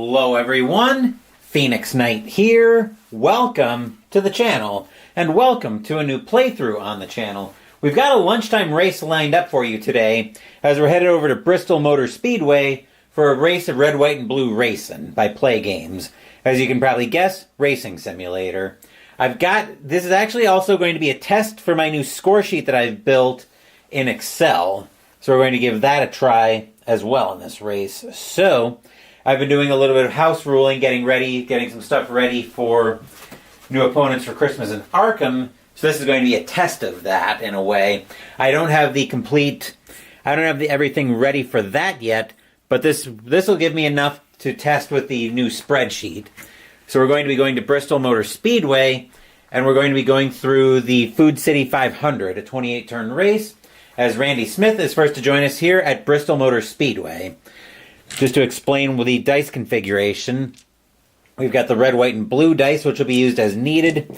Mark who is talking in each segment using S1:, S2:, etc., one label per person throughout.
S1: Hello everyone, Phoenix Knight here. Welcome to the channel, and welcome to a new playthrough on the channel. We've got a lunchtime race lined up for you today, as we're headed over to Bristol Motor Speedway for a race of Red, White, and Blue Racin by PLAAY Games. As you can probably guess, racing simulator. This is actually also going to be a test for my new score sheet that I've built in Excel. So we're going to give that a try as well in this race. So, I've been doing a little bit of house ruling, getting some stuff ready for new opponents for Christmas in Arkham. So this is going to be a test of that in a way. I don't have everything ready for that yet, but this will give me enough to test with the new spreadsheet. So we're going to be going to Bristol Motor Speedway, and we're going to be going through the Food City 500, a 28-turn race, as Randy Smith is first to join us here at Bristol Motor Speedway. Just to explain the dice configuration, we've got the red, white, and blue dice, which will be used as needed.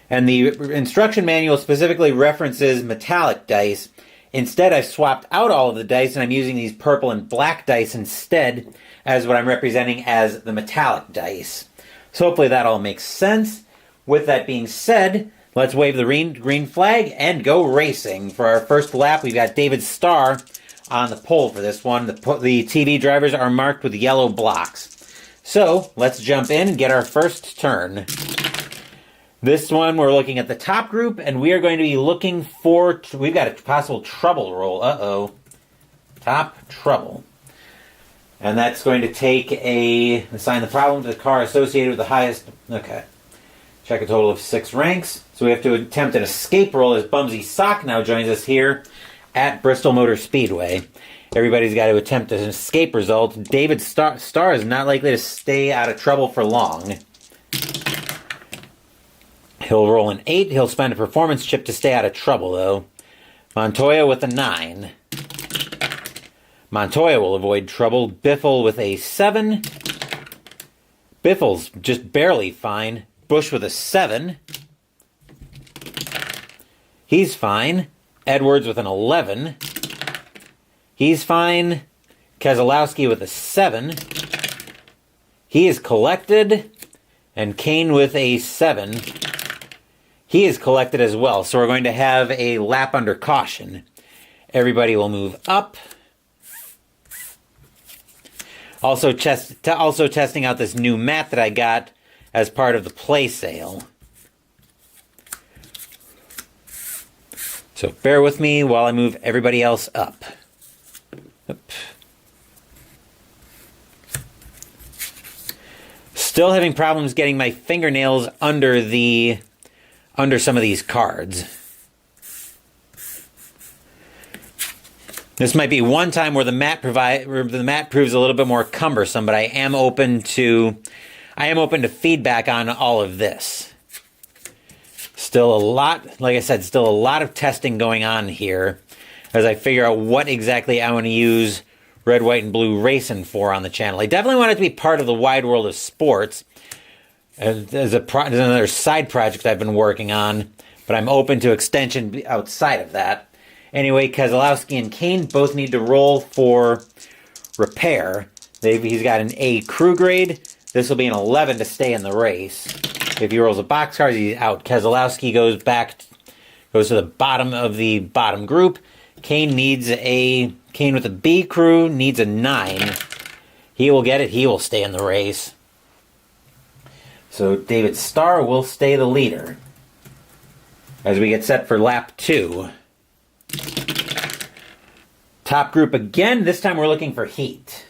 S1: And the instruction manual specifically references metallic dice. Instead, I've swapped out all of the dice, and I'm using these purple and black dice instead as what I'm representing as the metallic dice. So hopefully that all makes sense. With that being said, let's wave the green flag and go racing. For our first lap, we've got David Starr on the pole for this one. The TV drivers are marked with yellow blocks. So, let's jump in and get our first turn. This one, we're looking at the top group, and we are going to be looking for... We've got a possible trouble roll. Uh-oh. Top trouble. And that's going to take assign the problem to the car associated with the highest... Okay. Check a total of 6 ranks. So we have to attempt an escape roll as Bumsy Sock now joins us here at Bristol Motor Speedway. Everybody's got to attempt an escape result. David Starr is not likely to stay out of trouble for long. He'll roll an 8. He'll spend a performance chip to stay out of trouble, though. Montoya with a 9. Montoya will avoid trouble. Biffle with a 7. Biffle's just barely fine. Bush with a 7. He's fine. Edwards with an 11. He's fine. Keselowski with a 7. He is collected. And Kane with a 7. He is collected as well. So we're going to have a lap under caution. Everybody will move up. Also testing out this new mat that I got as part of the play sale. So bear with me while I move everybody else up. Still having problems getting my fingernails under some of these cards. This might be one time where the mat proves a little bit more cumbersome, but I am open to feedback on all of this. Still a lot of testing going on here as I figure out what exactly I want to use Red, White, and Blue Racin for on the channel. I definitely want it to be part of the wide world of sports. There's another side project I've been working on, but I'm open to extension outside of that. Anyway, Keselowski and Kane both need to roll for repair. He's got an A crew grade. This will be an 11 to stay in the race. If he rolls a boxcar, he's out. Keselowski goes to the bottom of the bottom group. Kane with a B crew needs a 9. He will get it. He will stay in the race. So David Starr will stay the leader as we get set for lap 2. Top group again. This time we're looking for heat.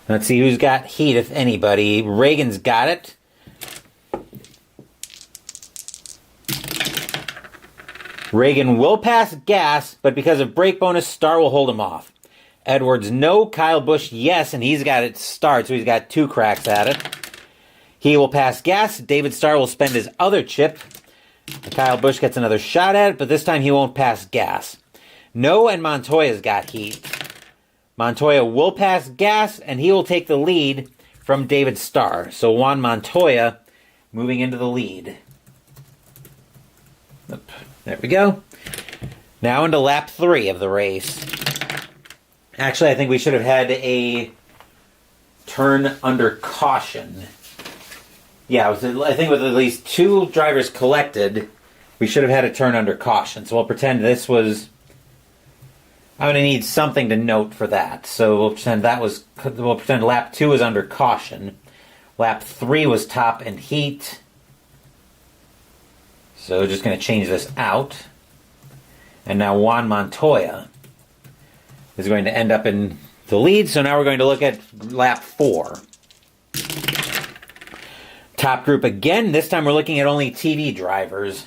S1: Let's see who's got heat, if anybody. Reagan's got it. Reagan will pass gas, but because of brake bonus, Starr will hold him off. Edwards, no. Kyle Busch, yes, and he's got it start, so he's got 2 cracks at it. He will pass gas. David Starr will spend his other chip. Kyle Busch gets another shot at it, but this time he won't pass gas. No, and Montoya's got heat. Montoya will pass gas, and he will take the lead from David Starr. So Juan Montoya moving into the lead. There we go. Now into lap 3 of the race. Actually, I think we should have had a turn under caution. Yeah, I think with at least 2 drivers collected, we should have had a turn under caution. So we'll pretend this was... I'm going to need something to note for that. So we'll pretend lap 2 was under caution. Lap 3 was top and heat. So just going to change this out. And now Juan Montoya is going to end up in the lead. So now we're going to look at lap 4. Top group again. This time we're looking at only TV drivers.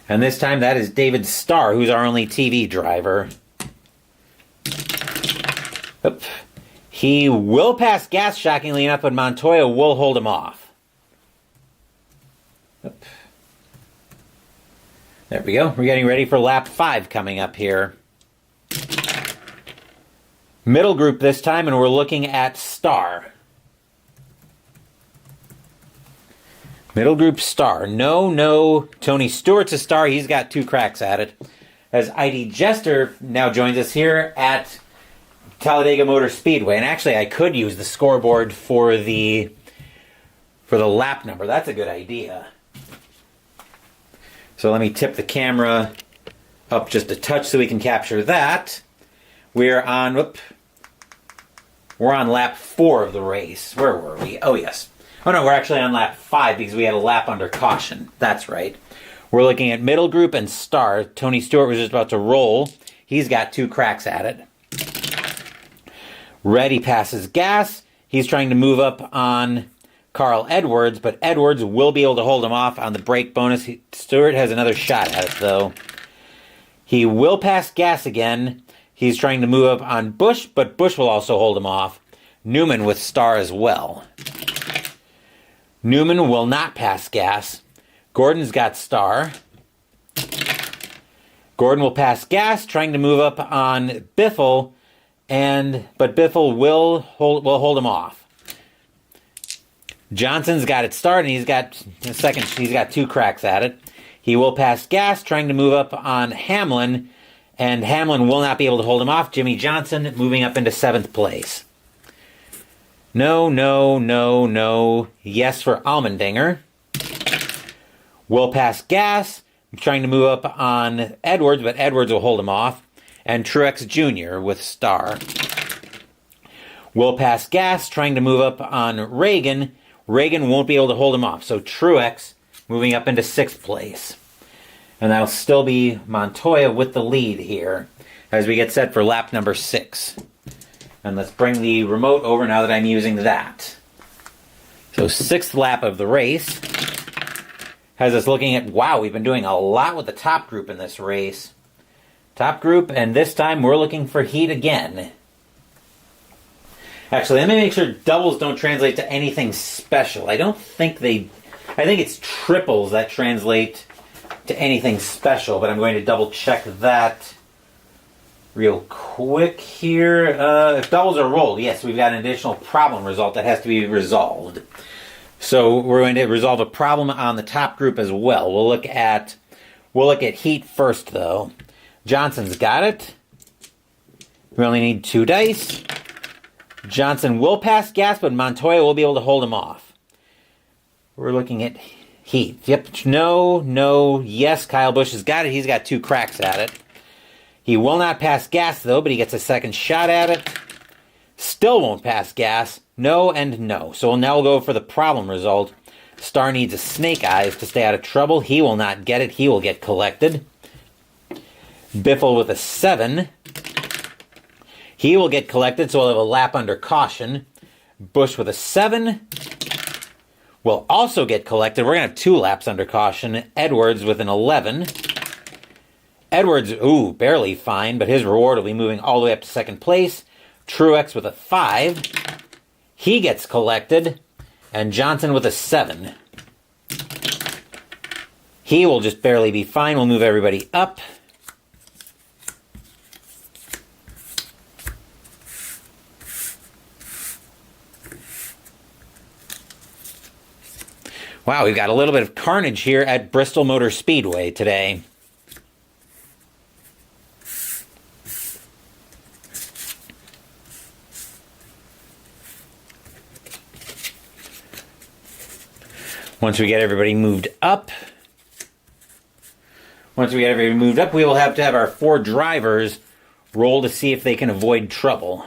S1: And this time that is David Starr, who's our only TV driver. Oop. He will pass gas, shockingly enough, but Montoya will hold him off. Oop. There we go. We're getting ready for lap 5 coming up here. Middle group this time, and we're looking at Starr. Middle group Starr. No, Tony Stewart's a star. He's got 2 cracks at it. As I.D. Jester now joins us here at Talladega Motor Speedway. And actually, I could use the scoreboard for the lap number. That's a good idea. So let me tip the camera up just a touch so we can capture that. We're on lap 4 of the race. Where were we? Oh, yes. Oh, no, we're actually on lap 5 because we had a lap under caution. That's right. We're looking at middle group and Starr. Tony Stewart was just about to roll. He's got 2 cracks at it. Reddy passes gas. He's trying to move up on Carl Edwards, but Edwards will be able to hold him off on the brake bonus. Stewart has another shot at it, though. He will pass gas again. He's trying to move up on Busch, but Busch will also hold him off. Newman with Starr as well. Newman will not pass gas. Gordon's got Starr. Gordon will pass gas, trying to move up on Biffle, but Biffle will hold him off. Johnson's got it started, and he's got 2 cracks at it. He will pass gas, trying to move up on Hamlin, and Hamlin will not be able to hold him off. Jimmy Johnson moving up into 7th place. No. Yes for Allmendinger. Will pass gas, trying to move up on Edwards, but Edwards will hold him off. And Truex Jr. with Starr. Will pass gas, trying to move up on Reagan. Reagan won't be able to hold him off. So Truex moving up into 6th place. And that'll still be Montoya with the lead here as we get set for lap number 6. And let's bring the remote over now that I'm using that. So 6th lap of the race has us looking at, wow, we've been doing a lot with the top group in this race. Top group, and this time we're looking for heat again. Actually, let me make sure doubles don't translate to anything special. I think it's triples that translate to anything special, but I'm going to double check that real quick here. If doubles are rolled, yes, we've got an additional problem result that has to be resolved. So we're going to resolve a problem on the top group as well. We'll look at heat first, though. Johnson's got it. We only need 2 dice. Johnson will pass gas, but Montoya will be able to hold him off. We're looking at heat. Yep. No. Yes, Kyle Busch has got it. He's got 2 cracks at it. He will not pass gas, though, but he gets a second shot at it. Still won't pass gas. No and no. So now we'll go for the problem result. Starr needs a snake eyes to stay out of trouble. He will not get it. He will get collected. Biffle with a 7. He will get collected, so we'll have a lap under caution. Busch with a 7 will also get collected. We're going to have 2 laps under caution. Edwards with an 11. Edwards, barely fine, but his reward will be moving all the way up to 2nd place. Truex with a 5. He gets collected. And Johnson with a 7. He will just barely be fine. We'll move everybody up. Wow, we've got a little bit of carnage here at Bristol Motor Speedway today. Once we get everybody moved up, we will have to have our 4 drivers roll to see if they can avoid trouble.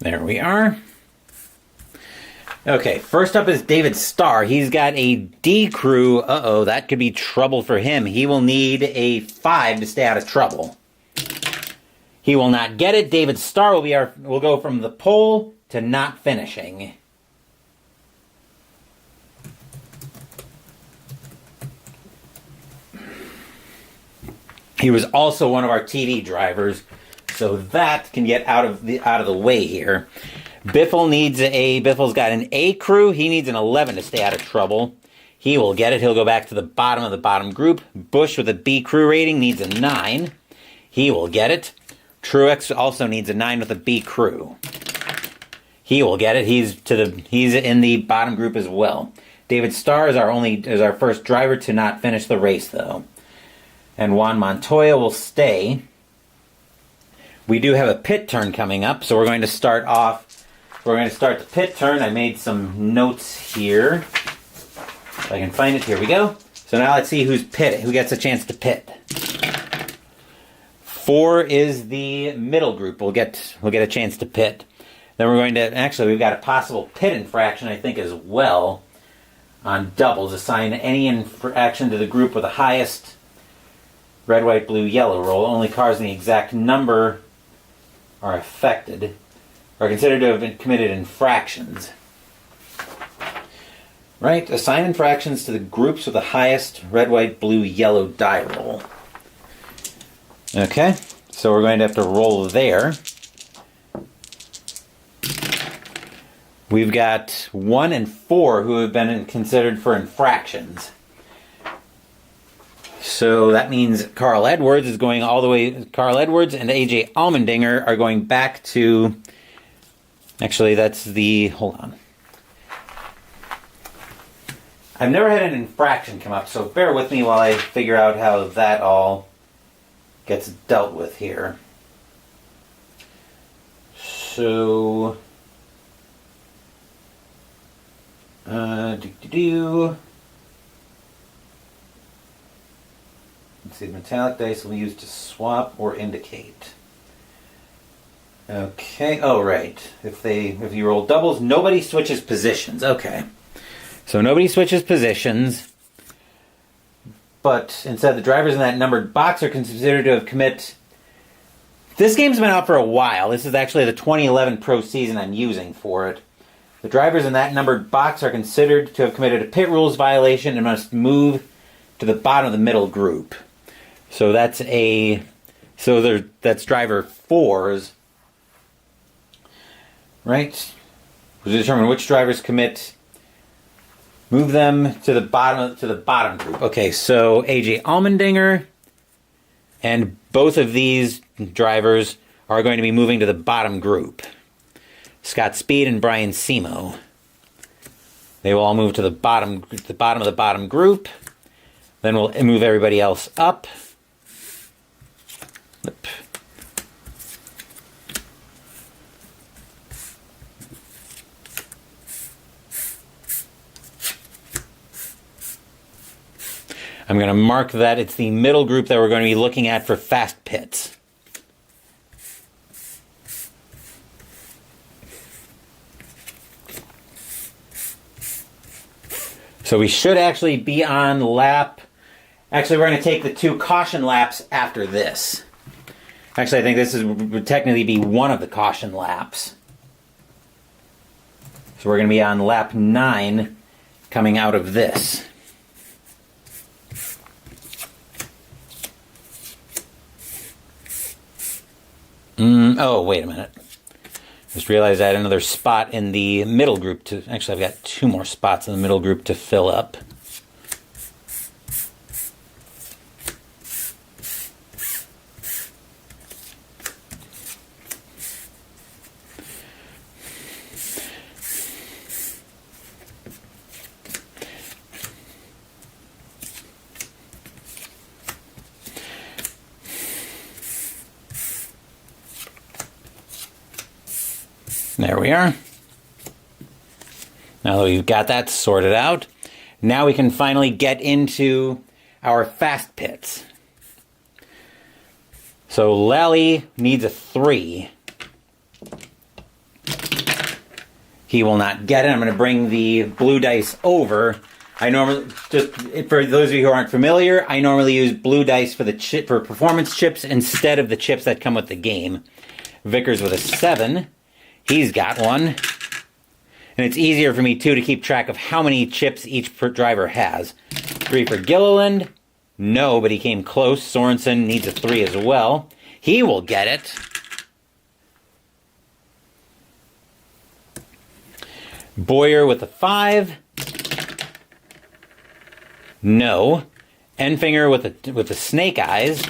S1: There we are. Okay, first up is David Starr. He's got a D crew. Uh-oh, that could be trouble for him. He will need a 5 to stay out of trouble. He will not get it. David Starr will go from the pole to not finishing. He was also one of our TV drivers, so that can get out of the way here. Biffle's got an A crew. He needs an 11 to stay out of trouble. He will get it. He'll go back to the bottom of the bottom group. Bush with a B crew rating needs a 9. He will get it. Truex also needs a 9 with a B crew. He will get it. He's in the bottom group as well. David Starr is our first driver to not finish the race though. And Juan Montoya will stay. We do have a pit turn coming up, so we're going to start the pit turn. I made some notes here. If I can find it, here we go. So now let's see who gets a chance to pit. 4 is the middle group. We'll get a chance to pit. Then we're going to, we've got a possible pit infraction, I think, as well. On doubles, assign any infraction to the group with the highest red, white, blue, yellow roll. Only cars in the exact number are affected, are considered to have been committed infractions. Right, assign infractions to the groups with the highest red, white, blue, yellow die roll. Okay, so we're going to have to roll there. We've got 1 and 4 who have been considered for infractions. So that means Carl Edwards is going all the way. Carl Edwards and AJ Allmendinger are going back to. Actually, hold on. I've never had an infraction come up, so bear with me while I figure out how that all gets dealt with here. So, let's see, the metallic dice will be used to swap or indicate. Okay, oh right. If you roll doubles, nobody switches positions. Okay. So nobody switches positions, but instead the drivers in that numbered box are considered to have commit. This game's been out for a while. This is actually the 2011 Pro Season I'm using for it. The drivers in that numbered box are considered to have committed a pit rules violation and must move to the bottom of the middle group. So that's driver 4's. Right? We'll determine which drivers commit. Move them to the bottom group. Okay, so AJ Allmendinger and both of these drivers are going to be moving to the bottom group. Scott Speed and Brian Simo. They will all move to the bottom of the bottom group. Then we'll move everybody else up. I'm going to mark that it's the middle group that we're going to be looking at for fast pits. So we should actually be on lap. Actually, we're going to take the 2 caution laps after this. Actually, I think this would technically be one of the caution laps. So we're going to be on lap 9 coming out of this. Oh, wait a minute. Just realized I had another spot in the middle group to... Actually, I've got 2 more spots in the middle group to fill up. There we are. Now that we've got that sorted out, now we can finally get into our fast pits. So Lally needs a 3. He will not get it. I'm going to bring the blue dice over. I normally, just for those of you who aren't familiar, I normally use blue dice for the for performance chips instead of the chips that come with the game. Vickers with a 7. He's got one. And it's easier for me, too, to keep track of how many chips each driver has. 3 for Gilliland. No, but he came close. Sorensen needs a 3 as well. He will get it. Boyer with a 5. No. Enfinger with the snake eyes.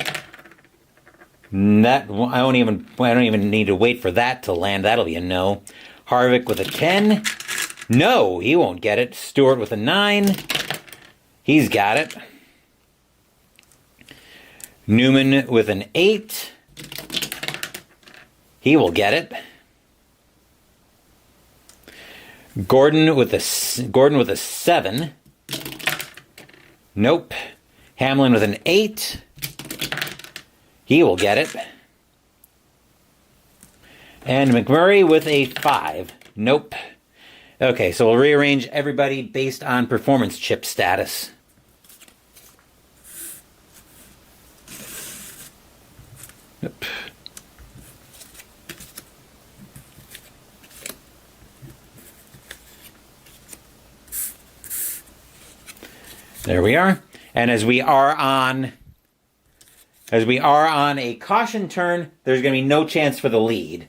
S1: That I don't even need to wait for that to land. That'll be a no. Harvick with a 10. No, he won't get it. Stewart with a 9. He's got it. Newman with an 8. He will get it. Gordon with a 7. Nope. Hamlin with an 8. He will get it. And McMurray with a 5. Nope. Okay, so we'll rearrange everybody based on performance chip status. Yep. There we are. And as we are on a caution turn, there's going to be no chance for the lead.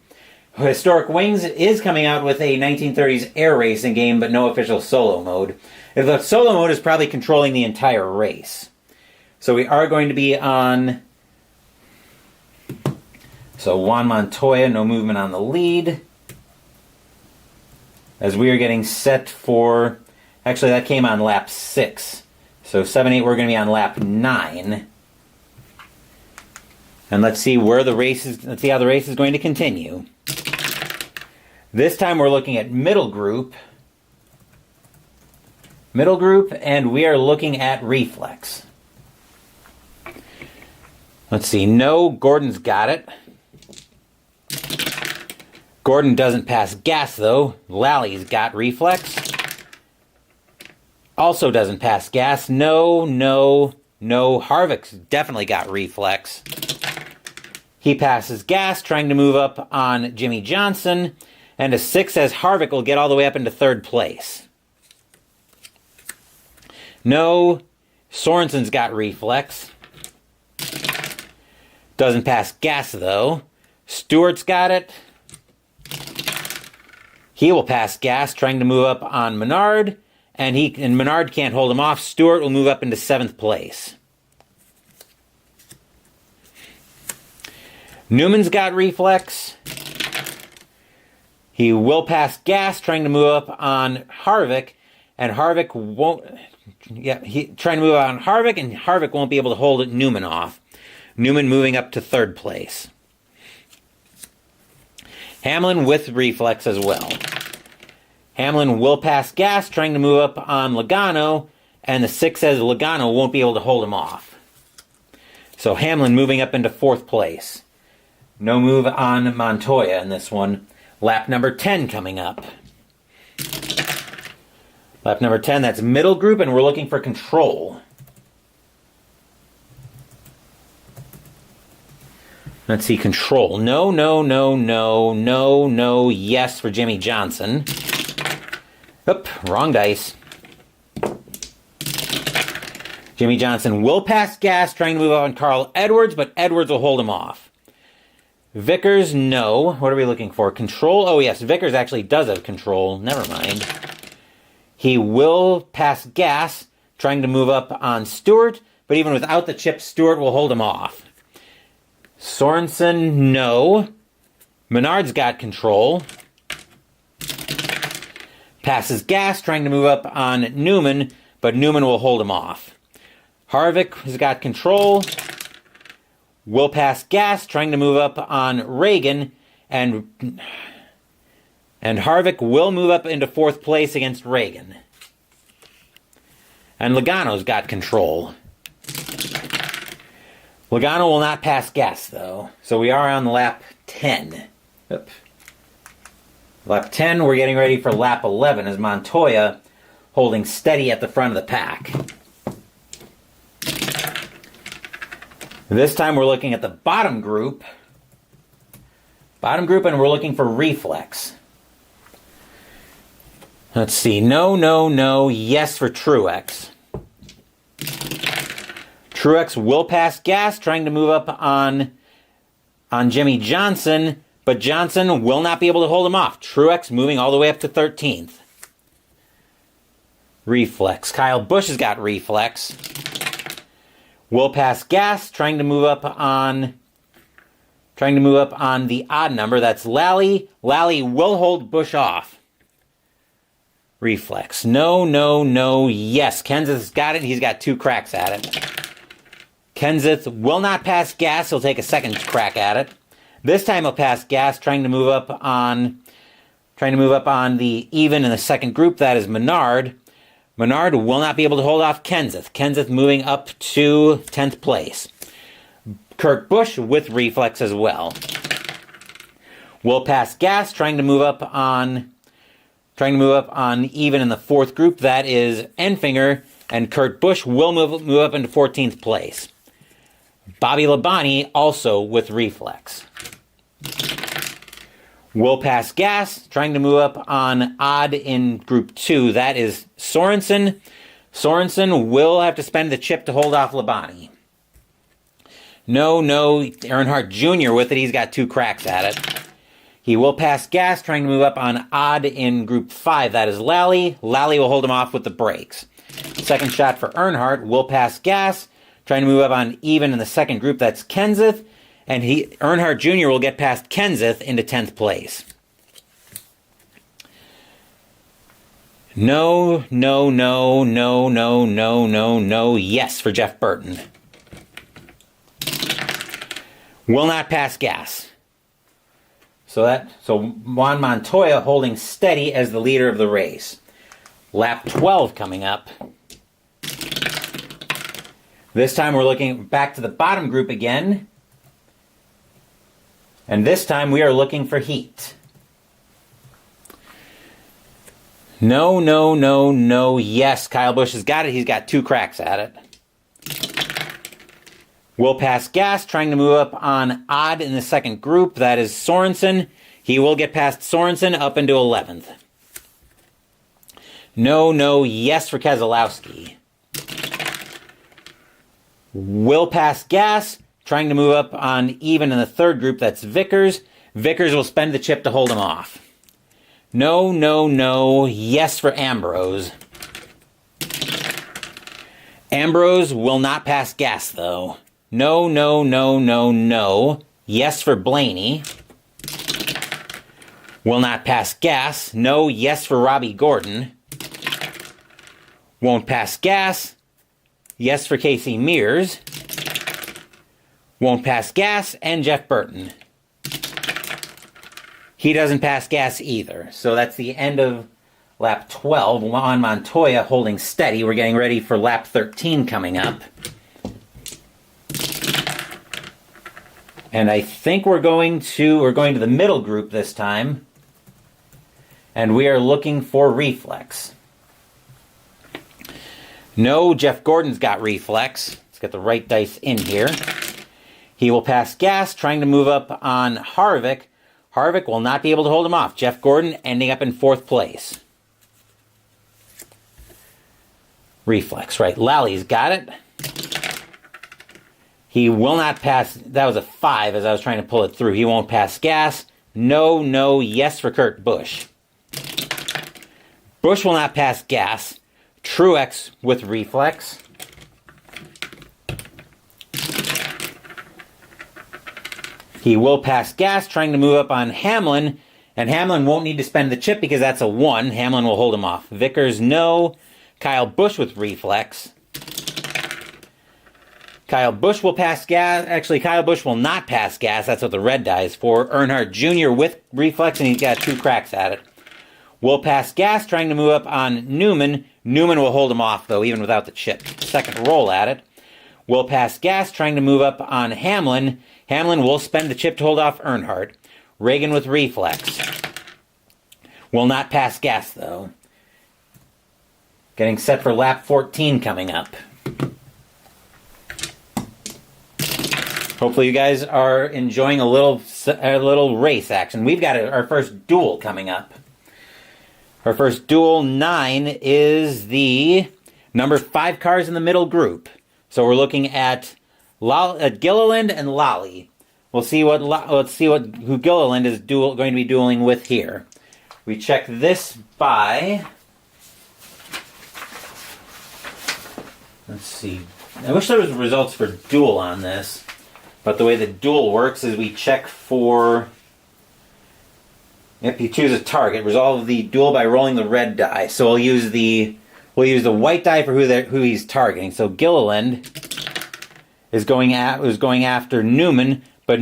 S1: Historic Wings is coming out with a 1930s air racing game, but no official solo mode. The solo mode is probably controlling the entire race. So we are going to be on... So Juan Montoya, no movement on the lead. As we are getting set for... Actually, that came on lap 6. So 7, 8, we're going to be on lap 9. And let's see how the race is going to continue. This time we're looking at middle group. And we are looking at reflex. Let's see. No, Gordon's got it. Gordon doesn't pass gas, though. Lally's got reflex. Also doesn't pass gas. No. Harvick's definitely got reflex. He passes gas, trying to move up on Jimmy Johnson. And a 6 says Harvick will get all the way up into 3rd place. No. Sorensen's got reflex. Doesn't pass gas, though. Stewart's got it. He will pass gas, trying to move up on Menard. And Menard can't hold him off. Stewart will move up into 7th place. Newman's got reflex. He will pass gas, trying to move up on Harvick, and Harvick won't... Yeah, trying to move on Harvick, and Harvick won't be able to hold Newman off. Newman moving up to 3rd place. Hamlin with reflex as well. Hamlin will pass gas, trying to move up on Logano, and the 6 says Logano won't be able to hold him off. So Hamlin moving up into 4th place. No move on Montoya in this one. Lap number 10 coming up. Lap number 10, that's middle group, and we're looking for control. Let's see, control. No, yes for Jimmy Johnson. Oop, wrong dice. Jimmy Johnson will pass gas, trying to move on Carl Edwards, but Edwards will hold him off. Vickers, no. What are we looking for? Control? Oh, yes, Vickers actually does have control. Never mind. He will pass gas, trying to move up on Stewart, but even without the chip, Stewart will hold him off. Sorensen, no. Menard's got control. Passes gas, trying to move up on Newman, but Newman will hold him off. Harvick has got control. Will pass gas, trying to move up on Reagan, and And Harvick will move up into 4th place against Reagan. And Logano's got control. Logano will not pass gas, though. So we are on lap 10. Oop. Lap 10, we're getting ready for lap 11 as Montoya holding steady at the front of the pack. This time we're looking at the bottom group. And we're looking for reflex. Let's see. No. Yes for Truex. Truex will pass gas, trying to move up on Jimmy Johnson, but Johnson will not be able to hold him off. Truex moving all the way up to 13th. Reflex. Kyle Busch has got reflex. Will pass gas, trying to move up on the odd number. That's Lally. Lally will hold Busch off. Reflex. No. Yes. Kenseth's got it. He's got 2 cracks at it. Kenseth will not pass gas. He'll take a second crack at it. This time he'll pass gas, trying to move up on the even in the second group. That is Menard. Menard will not be able to hold off Kenseth. Kenseth moving up to 10th place. Kurt Busch with reflex as well. Will pass gas, trying to move up on even in the 4th group. That is Enfinger, and Kurt Busch will move up into 14th place. Bobby Labonte also with reflex. Will pass gas, trying to move up on odd in Group 2. That is Sorensen. Sorensen will have to spend the chip to hold off Labonte. No. Earnhardt Jr. with it. He's got 2 cracks at it. He will pass gas, trying to move up on odd in Group 5. That is Lally. Lally will hold him off with the brakes. Second shot for Earnhardt. Will pass gas, trying to move up on even in the second group. That's Kenseth. And Earnhardt Jr. will get past Kenseth into 10th place. No. Yes for Jeff Burton. Will not pass gas. So Juan Montoya holding steady as the leader of the race. Lap 12 coming up. This time we're looking back to the bottom group again. And this time we are looking for heat. No. Yes, Kyle Busch has got it. He's got 2 cracks at it. Will pass gas, trying to move up on odd in the second group. That is Sorensen. He will get past Sorensen up into 11th. No. Yes for Keselowski. Will pass gas, trying to move up on even in the third group. That's Vickers. Vickers will spend the chip to hold him off. No. Yes for Ambrose. Ambrose will not pass gas, though. No. Yes for Blaney. Will not pass gas. No. Yes for Robbie Gordon. Won't pass gas. Yes for Casey Mears. Won't pass gas. And Jeff Burton. He doesn't pass gas either. So that's the end of lap 12. Juan Montoya holding steady. We're getting ready for lap 13 coming up. And I think we're going to the middle group this time. And we are looking for reflex. No, Jeff Gordon's got reflex. Let's get the right dice in here. He will pass gas, trying to move up on Harvick. Harvick will not be able to hold him off. Jeff Gordon ending up in 4th place. Reflex, right. Lally's got it. He will not pass. That was a 5 as I was trying to pull it through. He won't pass gas. No. Yes for Kurt Busch. Busch will not pass gas. Truex with reflex. He will pass gas, trying to move up on Hamlin. And Hamlin won't need to spend the chip because that's a 1. Hamlin will hold him off. Vickers, no. Kyle Busch with reflex. Kyle Busch will pass gas. Actually, Kyle Busch will not pass gas. That's what the red die is for. Earnhardt Jr. with reflex, and he's got 2 cracks at it. Will pass Gas, trying to move up on Newman. Newman will hold him off, though, even without the chip. Second roll at it. Will pass Gas, trying to move up on Hamlin. Hamlin will spend the chip to hold off Earnhardt. Reagan with Reflex. Will not pass Gas, though. Getting set for lap 14 coming up. Hopefully you guys are enjoying a little race action. We've got our first duel coming up. Our first duel, 9, is the number 5 cars in the middle group. So we're looking at Gilliland and Lally. Who Gilliland is going to be dueling with here. We check this by. Let's see. I wish there was results for duel on this. But the way the duel works is we check for, if you choose a target, resolve the duel by rolling the red die. So we'll use the white die for who he's targeting. So Gilliland is going after Newman, but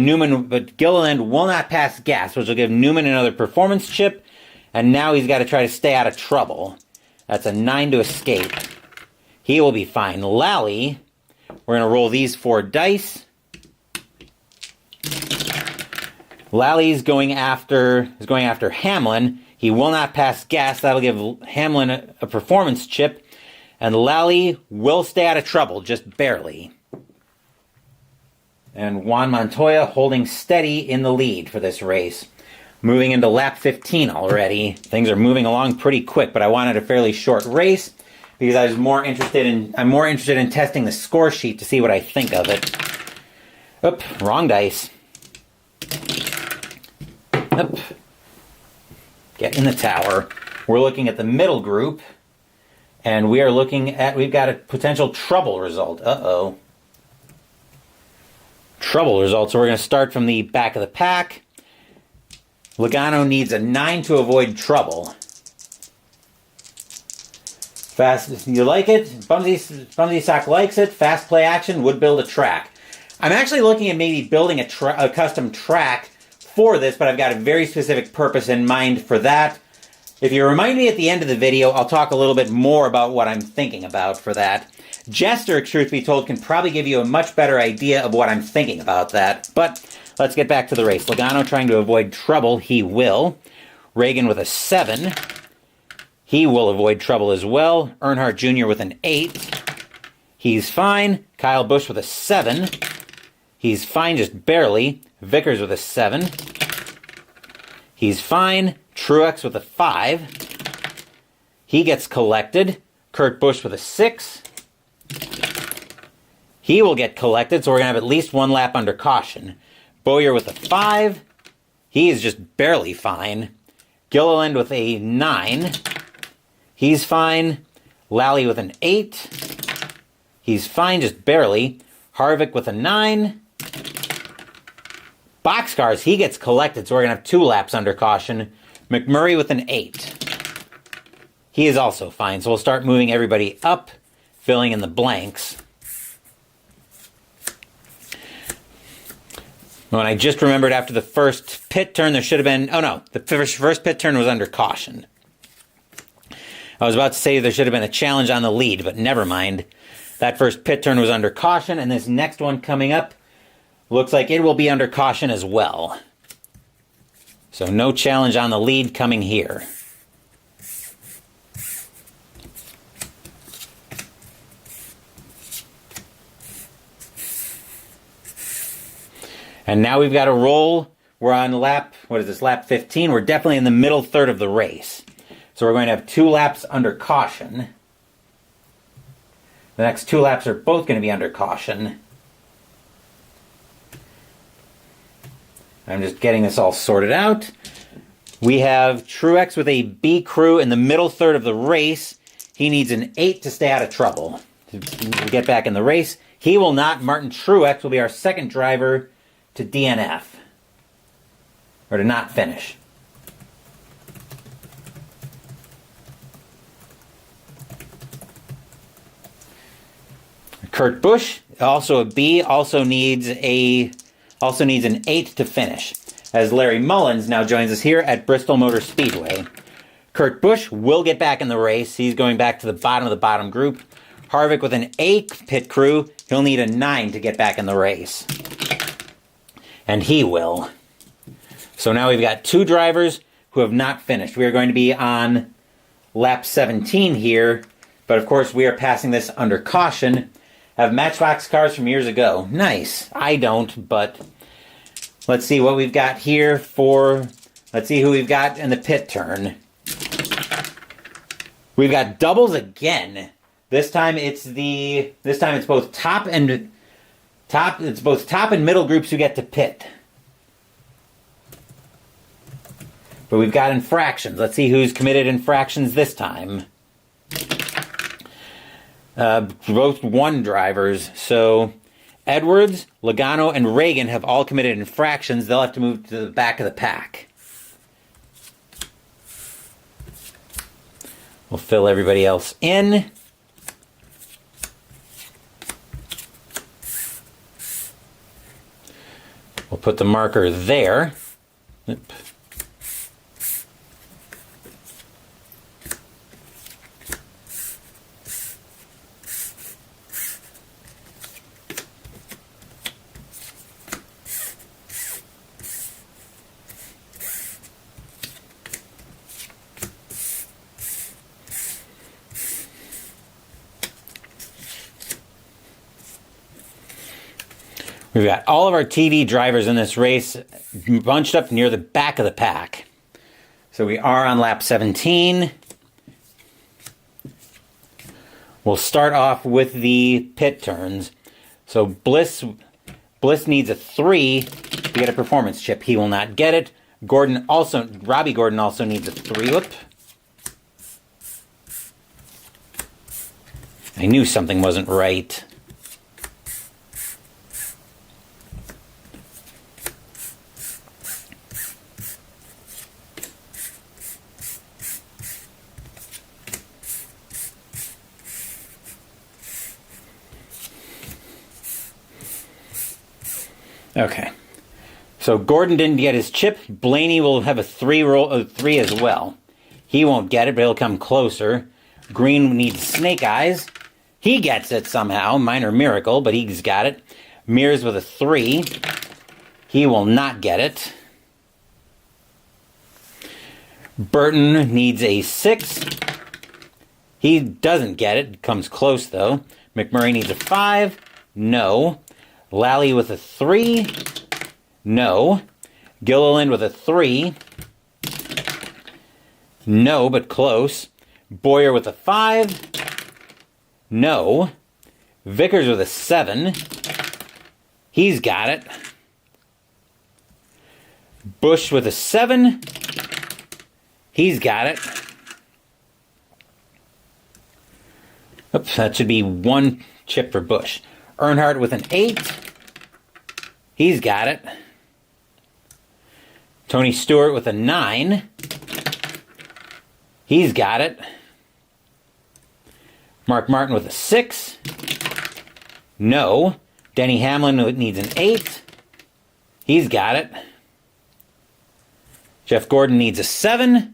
S1: Gilliland will not pass Gas, which will give Newman another performance chip, and now he's got to try to stay out of trouble. That's a 9 to escape. He will be fine. Lally, we're going to roll these 4 dice. Lally is going after Hamlin. He will not pass Gas. That'll give Hamlin a performance chip. And Lally will stay out of trouble, just barely. And Juan Montoya holding steady in the lead for this race. Moving into lap 15 already. Things are moving along pretty quick, but I wanted a fairly short race because I'm more interested in testing the score sheet to see what I think of it. Oop, wrong dice. Up. Get in the tower. We're looking at the middle group, and we've got a potential trouble result. Uh-oh. Trouble result. So we're going to start from the back of the pack. Logano needs a 9 to avoid trouble. Fast, you like it? Bumsy Sock likes it. Fast play action would build a track. I'm actually looking at maybe building a custom track for this, but I've got a very specific purpose in mind for that. If you remind me at the end of the video, I'll talk a little bit more about what I'm thinking about for that. Jester, truth be told, can probably give you a much better idea of what I'm thinking about that. But let's get back to the race. Logano trying to avoid trouble. He will. Reagan with a 7. He will avoid trouble as well. Earnhardt Jr. with an 8. He's fine. Kyle Busch with a 7. He's fine, just barely. Vickers with a 7. He's fine. Truex with a 5. He gets collected. Kurt Busch with a 6. He will get collected, so we're going to have at least 1 lap under caution. Bowyer with a 5. He is just barely fine. Gilliland with a 9. He's fine. Lally with an 8. He's fine, just barely. Harvick with a 9. Boxcars, he gets collected, so we're going to have 2 laps under caution. McMurray with an 8. He is also fine, so we'll start moving everybody up, filling in the blanks. When I just remembered after the first pit turn, there should have been... Oh, no. The first pit turn was under caution. I was about to say there should have been a challenge on the lead, but never mind. That first pit turn was under caution, and this next one coming up looks like it will be under caution as well. So no challenge on the lead coming here. And now we've got a roll. We're on lap 15. We're definitely in the middle third of the race. So we're going to have 2 laps under caution. The next 2 laps are both going to be under caution. I'm just getting this all sorted out. We have Truex with a B crew in the middle third of the race. He needs an 8 to stay out of trouble to get back in the race. He will not. Martin Truex will be our second driver to DNF, or to not finish. Kurt Busch, also a B, also needs an 8 to finish, as Larry Mullins now joins us here at Bristol Motor Speedway. Kurt Busch will get back in the race. He's going back to the bottom group. Harvick with an A pit crew. He'll need a 9 to get back in the race. And he will. So now we've got 2 drivers who have not finished. We are going to be on lap 17 here. But of course, we are passing this under caution. Have Matchbox cars from years ago. Nice. I don't, but let's see what we've got here for... Let's see who we've got in the pit turn. We've got doubles again. This time it's both top and middle groups who get to pit. But we've got infractions. Let's see who's committed infractions this time. Both 1 drivers. So Edwards, Logano, and Reagan have all committed infractions. They'll have to move to the back of the pack. We'll fill everybody else in. We'll put the marker there. Oop. We've got all of our TV drivers in this race bunched up near the back of the pack. So we are on lap 17. We'll start off with the pit turns. So Bliss needs a 3 to get a performance chip. He will not get it. Robbie Gordon also needs a 3. Whoop. I knew something wasn't right. Okay, so Gordon didn't get his chip. Blaney will have a 3 as well. He won't get it, but he'll come closer. Green needs Snake Eyes. He gets it somehow. Minor miracle, but he's got it. Mears with a 3. He will not get it. Burton needs a 6. He doesn't get it. Comes close, though. McMurray needs a 5. No. Lally with a 3. No. Gilliland with a 3. No, but close. Boyer with a 5. No. Vickers with a 7. He's got it. Bush with a 7. He's got it. Oops, that should be 1 chip for Bush. Earnhardt with an 8. He's got it. Tony Stewart with a 9. He's got it. Mark Martin with a 6. No. Denny Hamlin needs an 8. He's got it. Jeff Gordon needs a 7.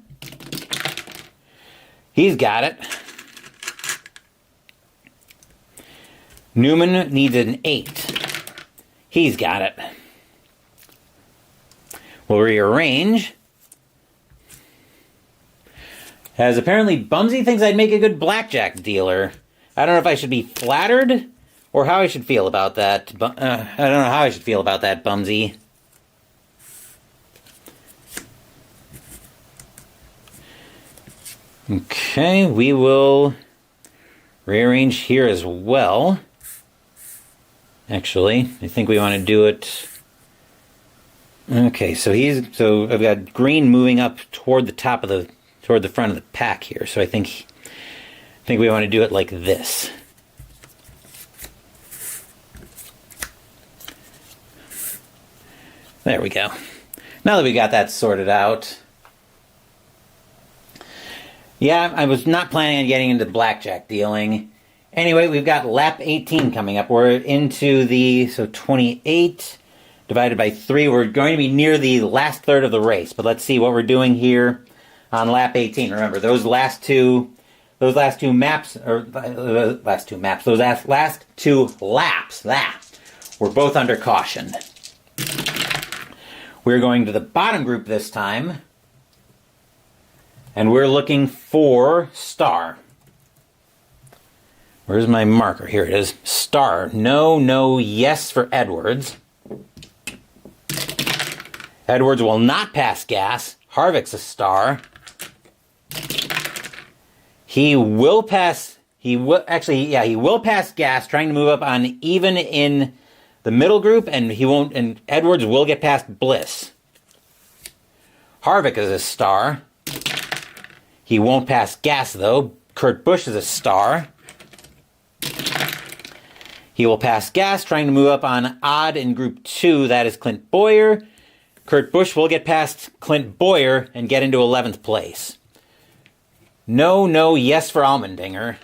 S1: He's got it. Newman needs an 8. He's got it. We'll rearrange. As apparently Bumsy thinks I'd make a good blackjack dealer. I don't know if I should be flattered or how I should feel about that. I don't know how I should feel about that, Bumsy. Okay, we will rearrange here as well. Actually, I think we want to do it. Okay, so I've got Green moving up toward the front of the pack here. So I think we want to do it like this. There we go. Now that we got that sorted out. Yeah, I was not planning on getting into blackjack dealing. Anyway, we've got lap 18 coming up. We're into so 28 divided by 3. We're going to be near the last third of the race, but let's see what we're doing here. on lap 18. Remember, those last two laps were both under caution. We're going to the bottom group this time, and we're looking for Star. Where's my marker? Here it is. Star. No, no, yes for Edwards. Edwards will not pass gas. Harvick's a Star. He will pass gas, trying to move up on even in the middle group, and Edwards will get past Bliss. Harvick is a Star. He won't pass gas though. Kurt Busch is a Star. He will pass gas, trying to move up on odd in Group 2. That is Clint Bowyer. Kurt Busch will get past Clint Bowyer and get into 11th place. No, no, yes for Allmendinger.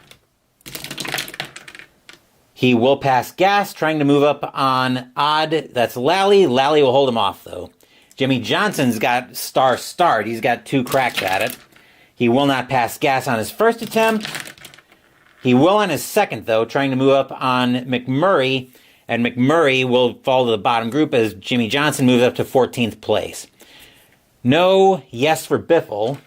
S1: He will pass gas, trying to move up on odd. That's Lally. Lally will hold him off, though. Jimmy Johnson's got start. He's got 2 cracks at it. He will not pass gas on his first attempt. He will on his second, though, trying to move up on McMurray, and McMurray will fall to the bottom group as Jimmy Johnson moves up to 14th place. No, yes for Biffle.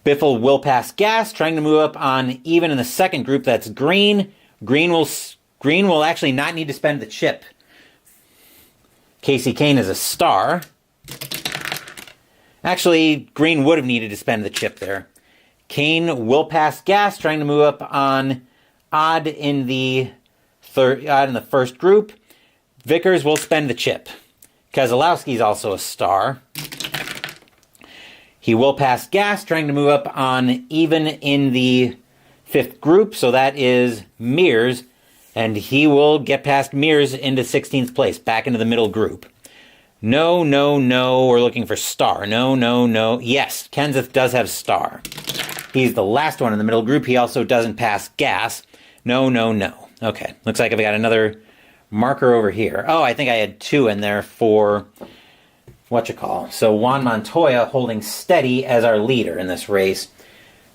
S1: Biffle will pass gas, trying to move up on even in the second group. That's Green. Green will actually not need to spend the chip. Casey Kane is a Star. Actually, Green would have needed to spend the chip there. Kane will pass gas, trying to move up on odd in the first group. Vickers will spend the chip. Keselowski's also a Star. He will pass gas, trying to move up on even in the 5th group, so that is Mears, and he will get past Mears into 16th place, back into the middle group. No, no, no, we're looking for Star. No, no, no. Yes, Kenseth does have Star. He's the last one in the middle group. He also doesn't pass gas. No, no, no. Okay, looks like I've got another marker over here. Oh, I think I had 2 in there for So Juan Montoya holding steady as our leader in this race.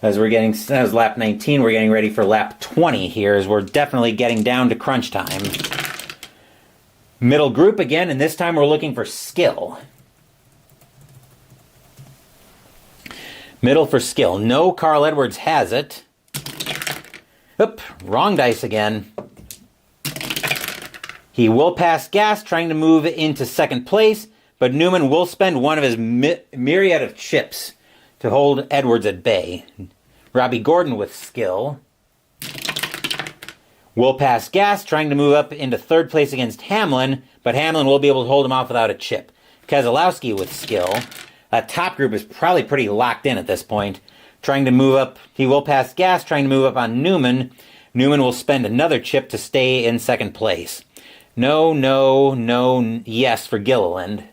S1: That was lap 19. We're getting ready for lap 20 here, as we're definitely getting down to crunch time. Middle group again, and this time we're looking for skill. Middle for skill. No, Carl Edwards has it. Oop, wrong dice again. He will pass gas, trying to move into 2nd place, but Newman will spend one of his myriad of chips to hold Edwards at bay. Robbie Gordon with skill will pass gas, trying to move up into 3rd place against Hamlin, but Hamlin will be able to hold him off without a chip. Keselowski with skill. That top group is probably pretty locked in at this point. Trying to move up, he will pass gas, trying to move up on Newman. Newman will spend another chip to stay in 2nd place. No, no, no, yes for Gilliland.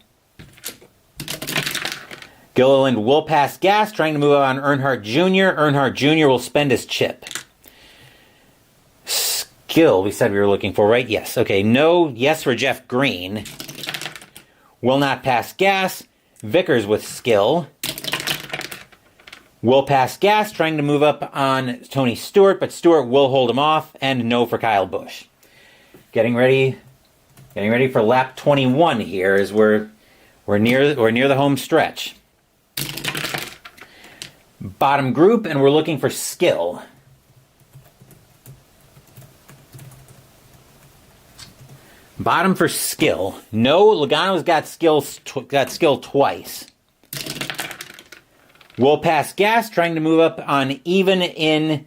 S1: Gilliland will pass gas, trying to move up on Earnhardt Jr. Earnhardt Jr. will spend his chip. Skill, we said we were looking for, right? Yes. Okay, no, yes for Jeff Green. Will not pass gas. Vickers with skill. Will pass gas, trying to move up on Tony Stewart, but Stewart will hold him off, and no for Kyle Busch. Getting ready for lap 21 here, as we're near the home stretch. Bottom group, and we're looking for skill. Bottom for skill. No, Logano's got skill twice. Will pass gas, trying to move up on even in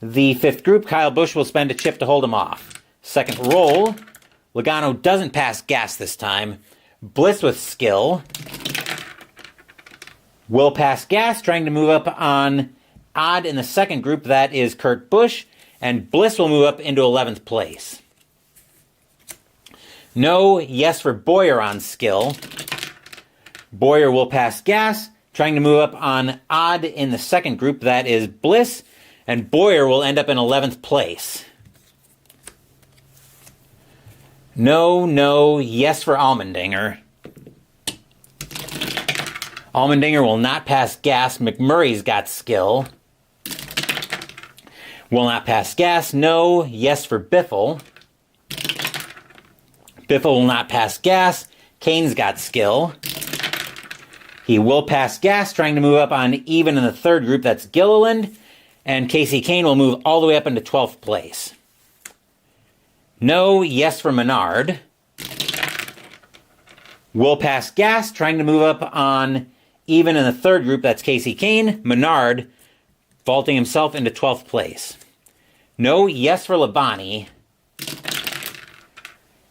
S1: the 5th group. Kyle Busch will spend a chip to hold him off. 2nd roll. Logano doesn't pass gas this time. Bliss with skill. Will pass gas, trying to move up on odd in the 2nd group. That is Kurt Busch. And Bliss will move up into 11th place. No, yes for Bowyer on skill. Bowyer will pass gas, trying to move up on odd in the 2nd group. That is Bliss. And Bowyer will end up in 11th place. No, no, yes for Allmendinger. Allmendinger will not pass gas. McMurray's got skill. Will not pass gas. No. Yes for Biffle. Biffle will not pass gas. Kane's got skill. He will pass gas, trying to move up on even in the third group. That's Gilliland. And Casey Kane will move all the way up into 12th place. No. Yes for Menard. Will pass gas, trying to move up on even in the third group. That's Casey Kane. Menard vaulting himself into 12th place. No. Yes for Labani.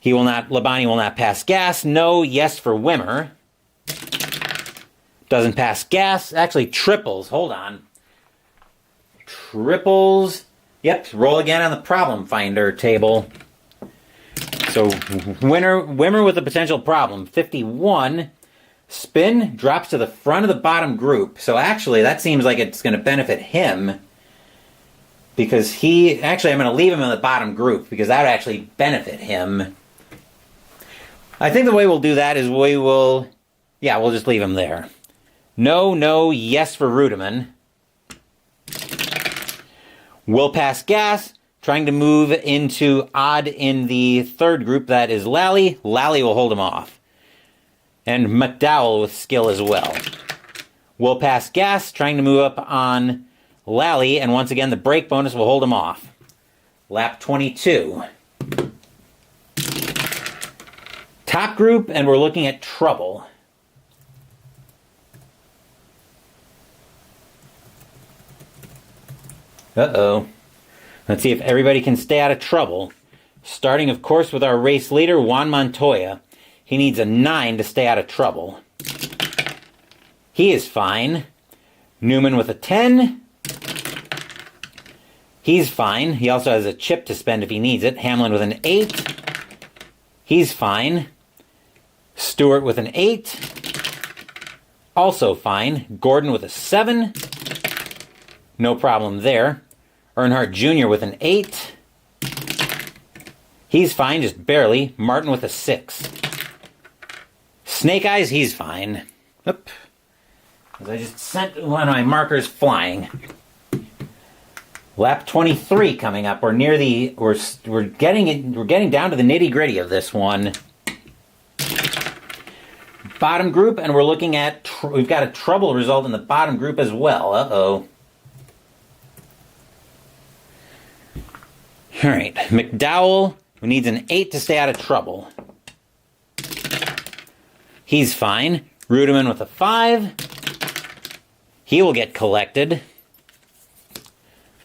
S1: Labani will not pass gas. No. Yes for Wimmer. Doesn't pass gas. Actually, triples. Hold on. Triples. Yep, roll again on the problem finder table. So, Wimmer with a potential problem. 51. Spin drops to the front of the bottom group. So actually, that seems like it's going to benefit him. Because actually, I'm going to leave him in the bottom group. Because that would actually benefit him. I think the way we'll do that is we'll just leave him there. No, yes for Rudeman. Will pass gas, trying to move into odd in the third group. That is Lally. Lally will hold him off. And McDowell with skill as well. Will pass gas, trying to move up on Lally. And once again, the brake bonus will hold him off. Lap 22. Top group, and we're looking at trouble. Uh-oh. Let's see if everybody can stay out of trouble. Starting, of course, with our race leader, Juan Montoya. He needs a 9 to stay out of trouble. He is fine. Newman with a 10. He's fine. He also has a chip to spend if he needs it. Hamlin with an 8. He's fine. Stewart with an 8. Also fine. Gordon with a 7. No problem there. Earnhardt Jr. with an 8. He's fine, just barely. Martin with a 6. Snake Eyes, he's fine. Oop. I just sent one of my markers flying. Lap 23 coming up. We're near the... We're getting down to the nitty-gritty of this one. Bottom group, and we're looking at... We've got a trouble result in the bottom group as well. Uh-oh. All right, McDowell, who needs an 8 to stay out of trouble. He's fine. Rudeman with a 5. He will get collected.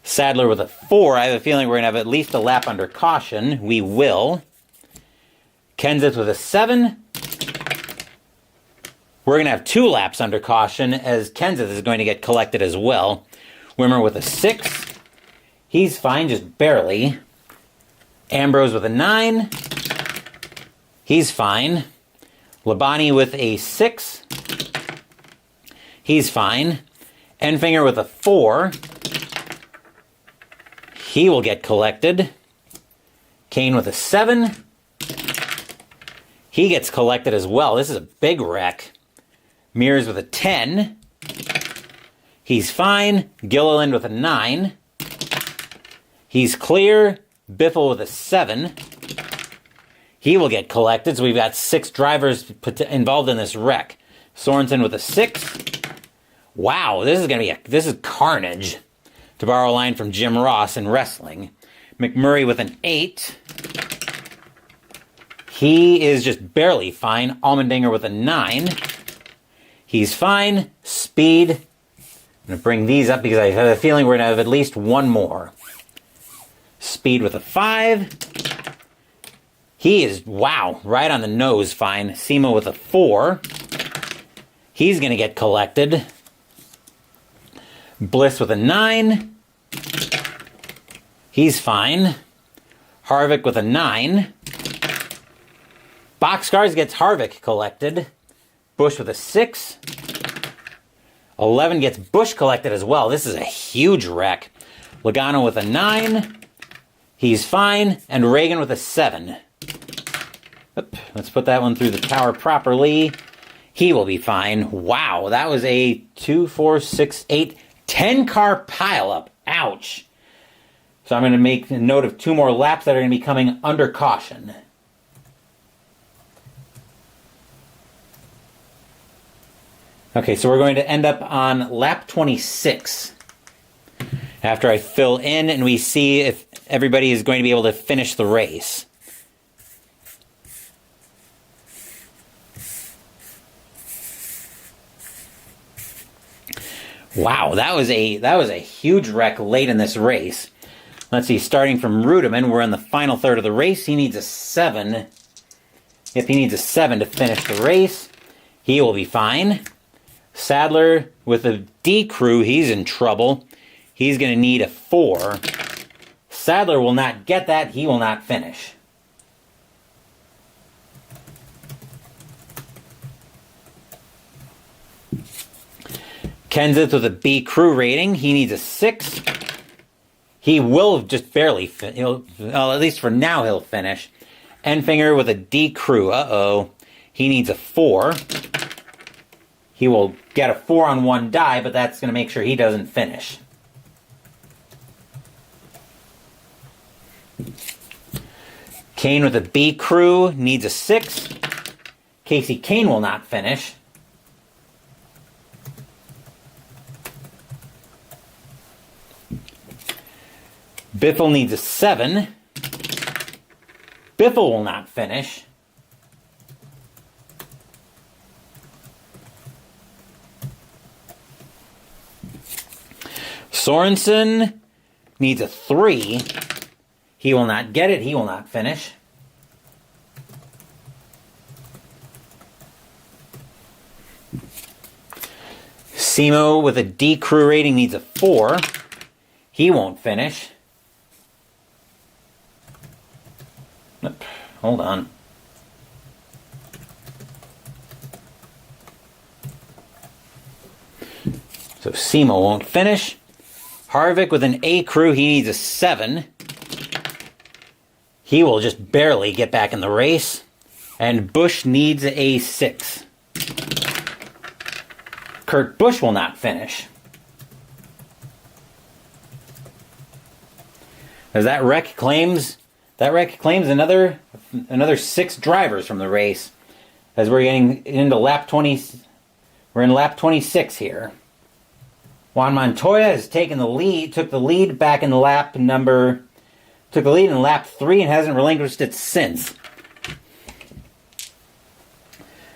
S1: Sadler with a 4. I have a feeling we're going to have at least a lap under caution. We will. Kenseth with a 7. We're going to have 2 laps under caution as Kenseth is going to get collected as well. Wimmer with a 6. He's fine, just barely. Ambrose with a 9. He's fine. Labani with a 6. He's fine. Enfinger with a 4. He will get collected. Kane with a 7. He gets collected as well. This is a big wreck. Mears with a 10. He's fine. Gilliland with a 9. He's clear. Biffle with a 7. He will get collected, so we've got 6 drivers involved in this wreck. Sorensen with a 6. Wow, this is carnage, to borrow a line from Jim Ross in wrestling. McMurray with an 8. He is just barely fine. Allmendinger with a 9. He's fine. Speed. I'm going to bring these up because I have a feeling we're going to have at least one more. Speed with a 5. He is, wow, right on the nose fine. Sema with a 4. He's going to get collected. Bliss with a 9. He's fine. Harvick with a 9. Boxcars gets Harvick collected. Busch with a 6. 11 gets Busch collected as well. This is a huge wreck. Logano with a 9. He's fine. And Reagan with a 7. Oop, let's put that one through the tower properly. He will be fine. Wow, that was a 2, 4, 6, 8, 10 car pileup. Ouch. So I'm going to make a note of 2 more laps that are going to be coming under caution. Okay, so we're going to end up on lap 26. After I fill in and we see if everybody is going to be able to finish the race. Wow, that was a huge wreck late in this race. Let's see, starting from Rudeman, we're in the final third of the race. He needs a 7. If he needs a 7 to finish the race, he will be fine. Sadler with a D crew, he's in trouble. He's going to need a 4. Sadler will not get that. He will not finish. Kenseth with a B crew rating. He needs a 6. He will just barely well, at least for now he'll finish. Enfinger with a D crew. Uh-oh. He needs a 4. He will get a 4 on 1 die, but that's going to make sure he doesn't finish. Kane with a B crew needs a 6. Casey Kane will not finish. Biffle needs a 7. Biffle will not finish. Sorensen needs a 3. He will not get it. He will not finish. Simo with a D crew rating needs a 4. He won't finish. Hold on. So Simo won't finish. Harvick with an A crew, he needs a 7. He will just barely get back in the race. And Busch needs a 6. Kurt Busch will not finish. As that wreck claims another 6 drivers from the race. As we're getting into lap 20, we're in lap 26 here. Juan Montoya has taken the lead, took the lead back in lap 3 and hasn't relinquished it since.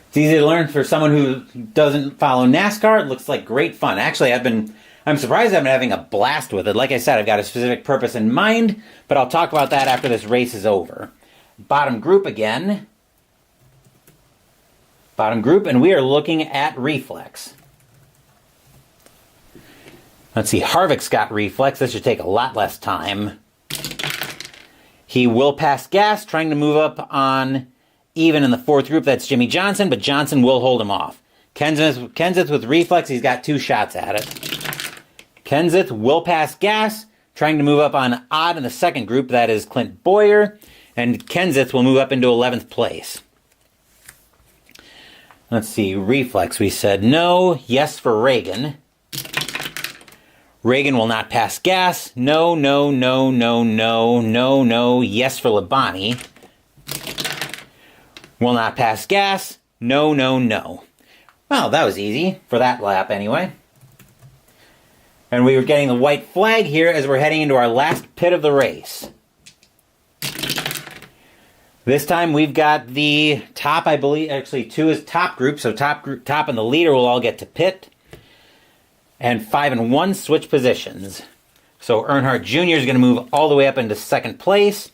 S1: It's easy to learn for someone who doesn't follow NASCAR. It looks like great fun. Actually, I'm surprised I've been having a blast with it. Like I said, I've got a specific purpose in mind, but I'll talk about that after this race is over. Bottom group again. Bottom group, and we are looking at reflex. Let's see, Harvick's got reflex. This should take a lot less time. He will pass gas, trying to move up on even in the 4th group. That's Jimmy Johnson, but Johnson will hold him off. Kenseth with reflex, he's got 2 shots at it. Kenseth will pass gas, trying to move up on odd in the 2nd group. That is Clint Boyer, and Kenseth will move up into 11th place. Let's see, reflex, we said no. Yes for Reagan. Reagan will not pass gas. No, no, no, no, no, no, no. Yes for Labonte. Will not pass gas. No, no, no. Well, that was easy for that lap anyway. And we were getting the white flag here as we're heading into our last pit of the race. This time we've got the top, I believe, actually 2 is top group, so top and the leader will all get to pit. And 5 and 1 switch positions. So Earnhardt Jr. is going to move all the way up into 2nd place.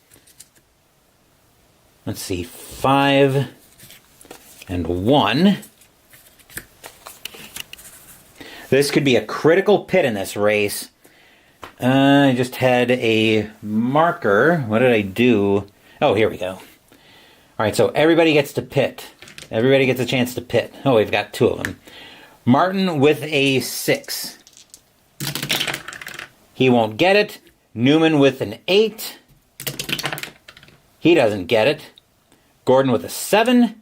S1: Let's see, 5 and 1. This could be a critical pit in this race. I just had a marker. What did I do? Oh, here we go. All right, so everybody gets to pit. Everybody gets a chance to pit. Oh, we've got 2 of them. Martin with a 6. He won't get it. Newman with an 8. He doesn't get it. Gordon with a 7.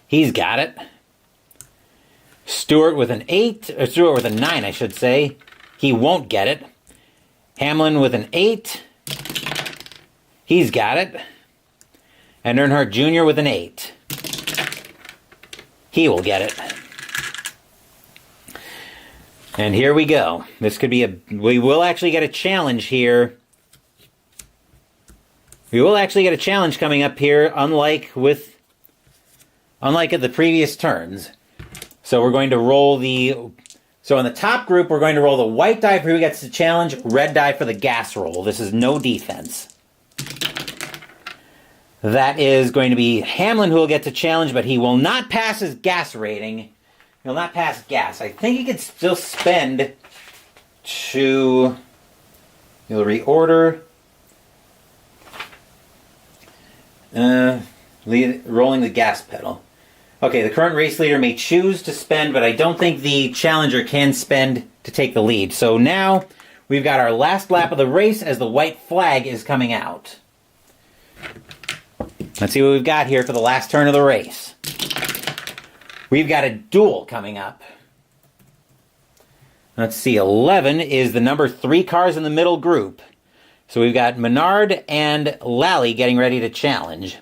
S1: He's got it. Stewart with an 8, or Stewart with a 9, I should say. He won't get it. Hamlin with an 8. He's got it. And Earnhardt Jr. with an 8. He will get it. And here we go. This could be we will actually get a challenge here. We will actually get a challenge coming up here, unlike at the previous turns. So we're going to roll so in the top group, we're going to roll the white die for who gets the challenge, red die for the gas roll. This is no defense. That is going to be Hamlin who will get the challenge, but he will not pass his gas rating. He'll not pass gas. I think he could still spend to... You'll reorder. Rolling the gas pedal. Okay, the current race leader may choose to spend, but I don't think the challenger can spend to take the lead. So now we've got our last lap of the race as the white flag is coming out. Let's see what we've got here for the last turn of the race. We've got a duel coming up. Let's see, 11 is the number 3 cars in the middle group. So we've got Menard and Lally getting ready to challenge.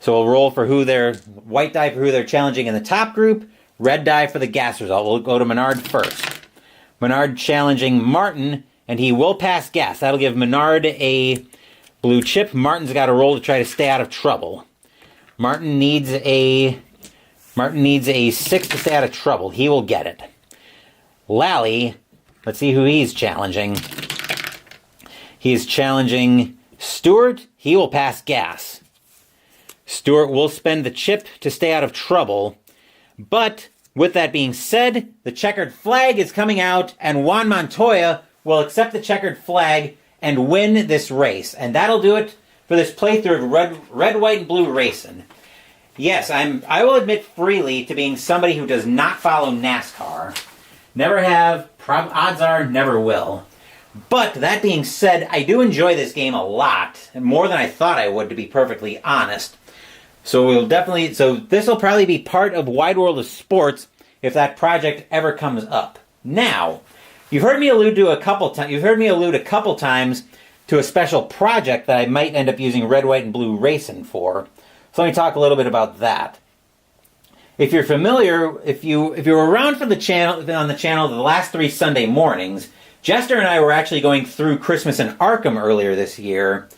S1: So we'll roll for white die for who they're challenging in the top group, red die for the gas result. We'll go to Menard first. Menard challenging Martin, and he will pass gas. That'll give Menard a blue chip. Martin's got to roll to try to stay out of trouble. Martin needs a 6 to stay out of trouble. He will get it. Lally, let's see who he's challenging. He's challenging Stewart. He will pass gas. Stewart will spend the chip to stay out of trouble. But with that being said, the checkered flag is coming out, and Juan Montoya will accept the checkered flag and win this race. And that'll do it for this playthrough of Red, White, and Blue Racin. Yes, I will admit freely to being somebody who does not follow NASCAR. Never have, odds are never will. But that being said, I do enjoy this game a lot, more than I thought I would, to be perfectly honest. So this will probably be part of Wide World of Sports if that project ever comes up. Now, you've heard me allude a couple times to a special project that I might end up using Red, White, and Blue Racin for. So let me talk a little bit about that. If you're familiar, if you were around for the channel the last 3 Sunday mornings, Jester and I were actually going through Christmas in Arkham earlier this year,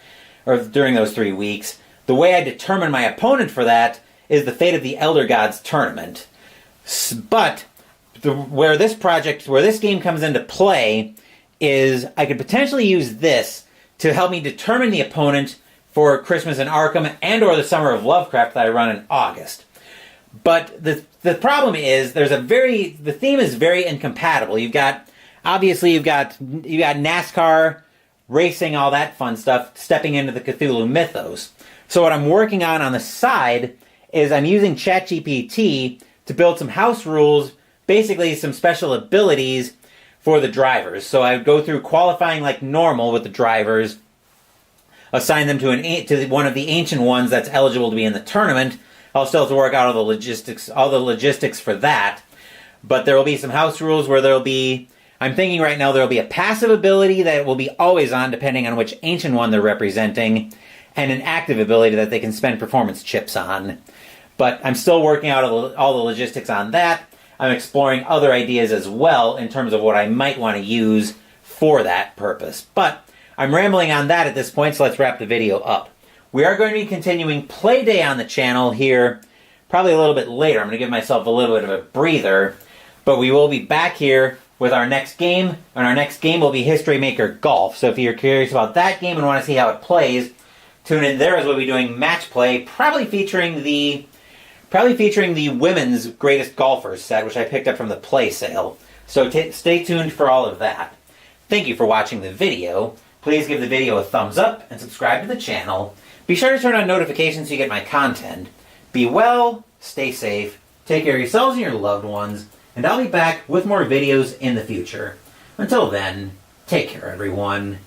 S1: or during those 3 weeks. The way I determined my opponent for that is the Fate of the Elder Gods tournament. But where this game comes into play is I could potentially use this to help me determine the opponent for Christmas in Arkham and or the Summer of Lovecraft that I run in August. But the problem is the theme is very incompatible. You've got NASCAR, racing, all that fun stuff, stepping into the Cthulhu mythos. So what I'm working on the side is I'm using ChatGPT to build some house rules, basically some special abilities for the drivers. So I would go through qualifying like normal with the drivers, assign them to one of the ancient ones that's eligible to be in the tournament. I'll still have to work out all the logistics for that. But there will be some house rules where I'm thinking right now there'll be a passive ability that will be always on depending on which ancient one they're representing, and an active ability that they can spend performance chips on. But I'm still working out all the logistics on that. I'm exploring other ideas as well in terms of what I might want to use for that purpose. But I'm rambling on that at this point, so let's wrap the video up. We are going to be continuing Play Day on the channel here, probably a little bit later. I'm going to give myself a little bit of a breather. But we will be back here with our next game, and our next game will be History Maker Golf. So if you're curious about that game and want to see how it plays, tune in there as we'll be doing match play, probably featuring the women's greatest golfers set, which I picked up from the play sale. So stay tuned for all of that. Thank you for watching the video. Please give the video a thumbs up and subscribe to the channel. Be sure to turn on notifications so you get my content. Be well, stay safe, take care of yourselves and your loved ones, and I'll be back with more videos in the future. Until then, take care everyone.